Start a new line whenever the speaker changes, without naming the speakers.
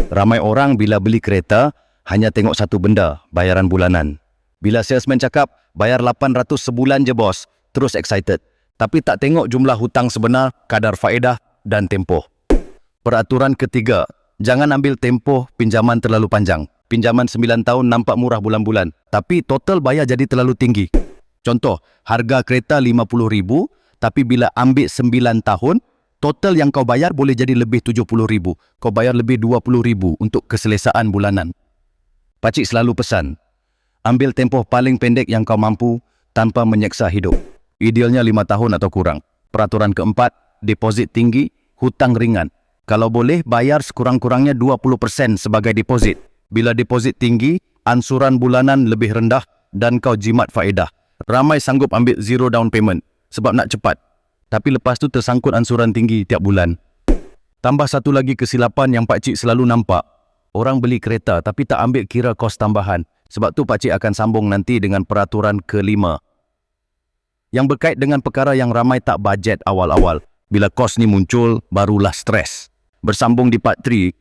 Ramai orang bila beli kereta hanya tengok satu benda, bayaran bulanan. Bila salesman cakap bayar 800 sebulan je bos, terus excited. Tapi tak tengok jumlah hutang sebenar, kadar faedah dan tempoh. Peraturan ketiga, jangan ambil tempoh pinjaman terlalu panjang. Pinjaman 9 tahun nampak murah bulan-bulan, tapi total bayar jadi terlalu tinggi. Contoh, harga kereta RM50,000, tapi bila ambil 9 tahun, total yang kau bayar boleh jadi lebih RM70,000. Kau bayar lebih RM20,000 untuk keselesaan bulanan. Pakcik selalu pesan, ambil tempoh paling pendek yang kau mampu tanpa menyeksa hidup. Idealnya 5 tahun atau kurang. Peraturan keempat, deposit tinggi, hutang ringan. Kalau boleh, bayar sekurang-kurangnya 20% sebagai deposit. Bila deposit tinggi, ansuran bulanan lebih rendah dan kau jimat faedah. Ramai sanggup ambil zero down payment sebab nak cepat. Tapi lepas tu tersangkut ansuran tinggi tiap bulan. Tambah satu lagi kesilapan yang pakcik selalu nampak. Orang beli kereta tapi tak ambil kira kos tambahan. Sebab tu pakcik akan sambung nanti dengan peraturan kelima. Yang berkait dengan perkara yang ramai tak bajet awal-awal. Bila kos ni muncul, barulah stres. Bersambung di part 3,